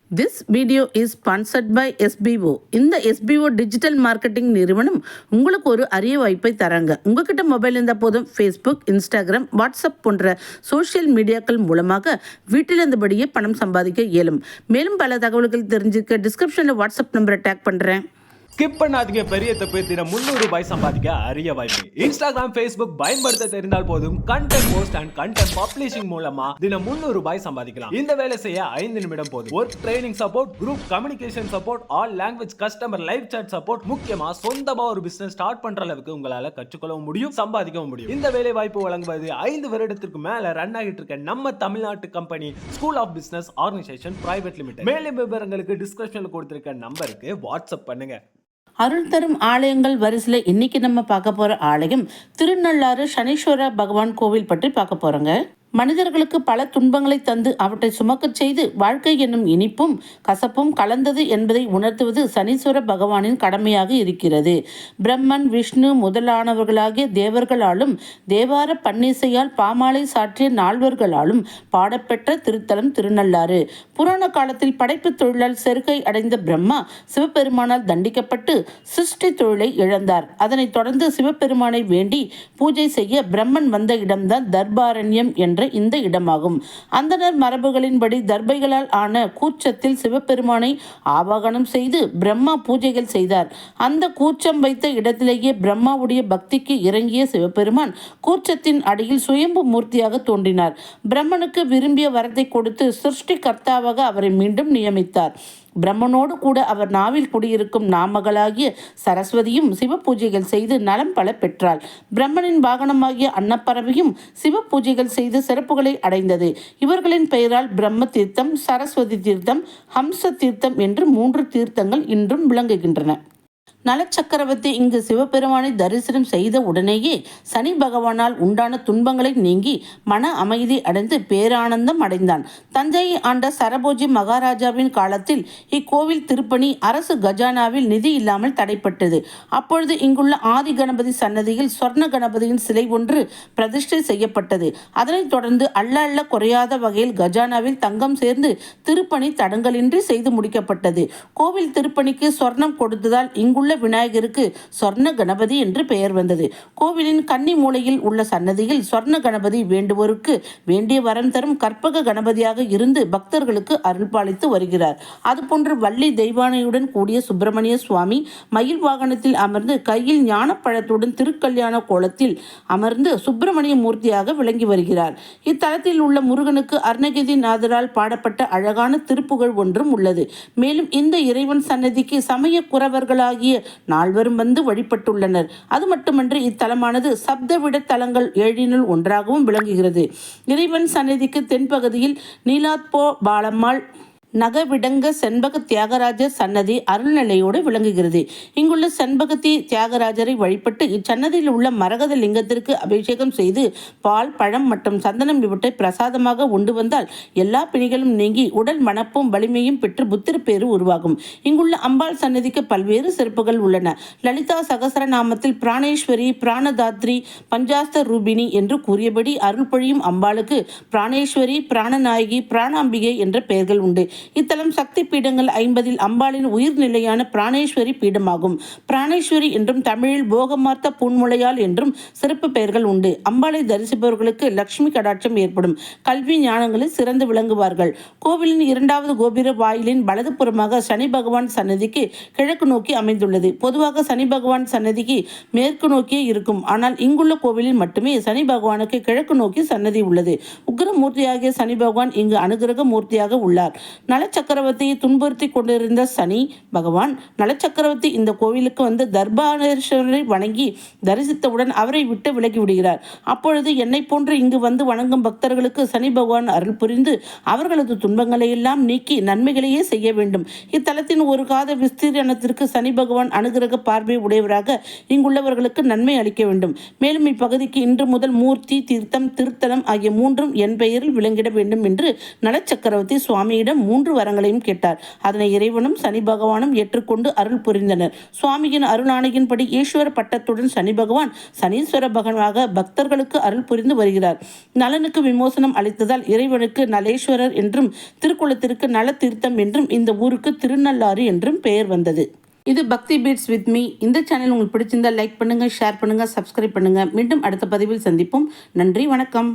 This video is sponsored by SBO. இந்த SBO digital marketing நிறுவனம் உங்களுக்கு ஒரு அரிய வாய்ப்பை தராங்க. உங்ககிட்ட மொபைல் இருந்தால் போதும், ஃபேஸ்புக், இன்ஸ்டாகிராம், வாட்ஸ்அப் போன்ற சோஷியல் மீடியாக்கள் மூலமாக வீட்டிலிருந்தபடியே பணம் சம்பாதிக்க இயலும். மேலும் பல தகவல்கள் தெரிஞ்சுக்க டிஸ்கிரிப்ஷனில் வாட்ஸ்அப் நம்பரை டேக் பண்ணுறேன். ஸ்கிப் பண்ணாதீங்க. பெரிய தப்பு. தினம் 300 ரூபாய் சம்பாதிக்க அரிய வாய்ப்பு. இன்ஸ்டாகிராம், ஃபேஸ்புக் பயன்படுத்த தெரிந்தால் போதும், content post and content publishing மூலமா தினம் 300 ரூபாய் சம்பாதிக்கலாம். இந்த வேலை செய்ய 5 நிமிடம் போதும். Work training support, group communication support, all language customer live chat support, முக்கியமா சொந்தமா ஒரு பிசினஸ் ஸ்டார்ட் பண்ற அளவுக்கு உங்களால கற்றுக்கொள்ளவும் முடியும், சம்பாதிக்கவும் முடியும். இந்த வேலை வாய்ப்பு வழங்குவது 5 வருடத்திற்கு மேல ரன் ஆகிட்டு இருக்க நம்ம தமிழ்நாட்டு company school of business organisation private limited. மேலும் விவரங்களுக்கு டிஸ்கிரிப்ஷன்ல கொடுத்திருக்க நம்பருக்கு வாட்ஸ்அப் பண்ணுங்க. அருள் தரும் ஆலயங்கள் வரிசையில் இன்னைக்கு நம்ம பார்க்க போற ஆலயம் திருநள்ளாறு சனீஸ்வர பகவான் கோவில் பற்றி பார்க்க போறோங்க. மனிதர்களுக்கு பல துன்பங்களை தந்து அவற்றை சுமக்கச் செய்து வாழ்க்கை என்னும் இனிப்பும் கசப்பும் கலந்தது என்பதை உணர்த்துவது சனீஸ்வர பகவானின் கடமையாக இருக்கிறது. பிரம்மன், விஷ்ணு முதலானவர்களாகிய தேவர்களாலும் தேவார பன்னிசையால் பாமாலை சாற்றிய நால்வர்களாலும் பாடப்பெற்ற திருத்தலம் திருநள்ளாறு. புராண காலத்தில் படைப்பு தொழிலால் செருக்கை அடைந்த பிரம்மா சிவபெருமானால் தண்டிக்கப்பட்டு சிருஷ்டி தொழிலை இழந்தார். அதனைத் தொடர்ந்து சிவபெருமானை வேண்டி பூஜை செய்ய பிரம்மன் வந்த இடம்தான் தர்பாரண்யம் என்ற இந்த இடமாகும். அந்தனர் மரபுகளின்படி தர்பைகளால் ஆன கூச்சத்தில் சிவபெருமானை ஆவாகனம் செய்து பிரம்மா பூஜைகள் செய்தார். அந்த கூச்சம் வைத்த இடத்திலேயே பிரம்மாவுடைய பக்திக்கு இறங்கிய சிவபெருமான் கூச்சத்தின் அடியில் சுயம்பு மூர்த்தியாக தோன்றினார். பிரம்மனுக்கு விரும்பிய வரத்தை கொடுத்து சிருஷ்டி கர்த்தாவாக அவரை மீண்டும் நியமித்தார். பிரம்மனோடு கூட அவர் நாவில் குடியிருக்கும் நாமகளாகிய சரஸ்வதியும் சிவ பூஜைகள் செய்து நலம் பல பெற்றாள். பிரம்மனின் வாகனமாகிய அன்னப்பறவையும் சிவ பூஜைகள் செய்து சிறப்புகளை அடைந்தது. இவர்களின் பெயரால் பிரம்ம தீர்த்தம், சரஸ்வதி தீர்த்தம், ஹம்ச தீர்த்தம் என்று 3 தீர்த்தங்கள் இன்றும் விளங்குகின்றன. நலச்சக்கரவர்த்தி இங்கு சிவபெருமானை தரிசனம் செய்த உடனேயே சனி பகவானால் உண்டான துன்பங்களை நீங்கி மன அமைதி அடைந்து பேரானந்தம் அடைந்தான். தஞ்சையை ஆண்ட சரபோஜி மகாராஜாவின் காலத்தில் இக்கோவில் திருப்பணி அரசு கஜானாவில் நிதி இல்லாமல் தடைப்பட்டது. அப்பொழுது இங்குள்ள ஆதி கணபதி சன்னதியில் சொர்ண கணபதியின் சிலை ஒன்று பிரதிஷ்டை செய்யப்பட்டது. அதனைத் தொடர்ந்து அள்ள குறையாத வகையில் கஜானாவில் தங்கம் சேர்ந்து திருப்பணி தடங்கலின்றி செய்து முடிக்கப்பட்டது. கோவில் திருப்பணிக்கு சொர்ணம் கொடுத்ததால் இங்குள்ள விநாயகருக்கு சொர்ண கணபதி என்று பெயர் வந்தது. கோவிலின் கன்னி மூலையில் உள்ள சன்னதியில் சொர்ண கணபதி வேண்டுவோருக்கு வேண்டிய வரம் தரும் கற்பக கணபதியாக இருந்து பக்தர்களுக்கு அருள்பாலித்து வருகிறார். அதுபோன்று வள்ளி தெய்வானையுடன் கூடிய சுப்பிரமணிய சுவாமி மயில் வாகனத்தில் அமர்ந்து கையில் ஞானப்பழத்துடன் திருக்கல்யாண கோலத்தில் அமர்ந்து சுப்பிரமணிய மூர்த்தியாக விளங்கி வருகிறார். இத்தலத்தில் உள்ள முருகனுக்கு அருணகிரி நாதரால் பாடப்பட்ட அழகான திருப்புகழ் ஒன்றும் உள்ளது. மேலும் இந்த இறைவன் சன்னதிக்கு சமய குறவர்களாகிய நால்வரும் வந்து வழிபட்டுள்ளனர். அது மட்டுமன்றி இத்தலமானது சப்தவிட தலங்கள் 7 ஒன்றாகவும் விளங்குகிறது. இறைவன் சன்னதிக்கு தென்பகுதியில் நீலாத்போ பாலம்மாள் நகவிடங்க செண்பக தியாகராஜர் சன்னதி அருள்நிலையோடு விளங்குகிறது. இங்குள்ள செண்பகத்தி தியாகராஜரை வழிபட்டு இச்சன்னதியில் உள்ள மரகத லிங்கத்திற்கு அபிஷேகம் செய்து பால், பழம் மற்றும் சந்தனம் இவற்றை பிரசாதமாக உண்டு வந்தால் எல்லா பிணிகளும் நீங்கி உடல் மனப்பும் வலிமையும் பெற்று புத்திரப்பேறு உருவாகும். இங்குள்ள அம்பாள் சன்னதிக்கு பல்வேறு சிறப்புகள் உள்ளன. லலிதா சகசரநாமத்தில் பிராணேஸ்வரி, பிராணதாத்ரி, பஞ்சாஸ்த ரூபிணி என்று கூறியபடி அருள் பொழியும் அம்பாளுக்கு பிராணேஸ்வரி, பிராணநாயகி, பிராணாம்பிகை என்ற பெயர்கள் உண்டு. இத்தலம் சக்தி பீடங்கள் 50 அம்பாளின் உயிர்நிலையான பிராணேஸ்வரி பீடமாகும். பிராணேஸ்வரி என்றும் தமிழில் போகமார்த்த பூன்முளையால் என்றும் சிறப்பு பெயர்கள் உண்டு. அம்பாளை தரிசிப்பவர்களுக்கு லட்சுமி கடாட்சம் ஏற்படும். கல்வி ஞானங்களில் சிறந்து விளங்குவார்கள். கோவிலின் 2வது கோபுர வாயிலின் வலது புறமாக சனி பகவான் சன்னதிக்கு கிழக்கு நோக்கி அமைந்துள்ளது. பொதுவாக சனி பகவான் சன்னதிக்கு மேற்கு நோக்கியே இருக்கும். ஆனால் இங்குள்ள கோவிலில் மட்டுமே சனி பகவானுக்கு கிழக்கு நோக்கி சன்னதி உள்ளது. உக்ரமூர்த்தியாகிய சனி பகவான் இங்கு அனுகிரக மூர்த்தியாக உள்ளார். நலச்சக்கரவர்த்தியை துன்புறுத்தி கொண்டிருந்த சனி பகவான் நலச்சக்கரவர்த்தி இந்த கோவிலுக்கு வந்து தர்பாரேஸ்வரரை வணங்கி தரிசித்தவுடன் அவரை விட்டு விலகி விடுகிறார். அப்பொழுது என்னை போன்று இங்கு வந்து வணங்கும் பக்தர்களுக்கு சனி பகவான் அருள் புரிந்து அவர்களது துன்பங்களை எல்லாம் நீக்கி நன்மைகளையே செய்ய வேண்டும். இத்தலத்தின் ஒரு காத விஸ்தீரணத்திற்கு சனி பகவான் அனுகிரக பார்வை உடையவராக இங்குள்ளவர்களுக்கு நன்மை அளிக்க வேண்டும். மேலும் இப்பகுதிக்கு இன்று முதல் மூர்த்தி, தீர்த்தம், திருத்தலம் ஆகிய 3ம் என் பெயரில் விளங்கிட வேண்டும் என்று நலச்சக்கரவர்த்தி சுவாமியிடம் 3 வரங்களையும் கேட்டார். அதனை இறைவனும் சனி பகவானும் ஏற்றுக்கொண்டு அருள் புரிந்தனர். சுவாமியின் அருளாணையின்படி ஈஸ்வர பட்டத்துடன் சனி பகவான் சனீஸ்வர பகவானாக பக்தர்களுக்கு அருள் புரிந்து வருகிறார். நலனுக்கு விமோசனம் அளித்ததால் இறைவனுக்கு நலேஸ்வரர் என்றும் திருக்குளத்திற்கு நல தீர்த்தம் என்றும் இந்த ஊருக்கு திருநள்ளாறு என்றும் பெயர் வந்தது. இது பக்தி பீட்ஸ் வித் மீ. இந்த சேனல் உங்களுக்கு பிடிச்சிருந்தா லைக் பண்ணுங்க, ஷேர் பண்ணுங்க, சப்ஸ்கிரைப் பண்ணுங்க. மீண்டும் அடுத்த பதிவில் சந்திப்போம். நன்றி, வணக்கம்.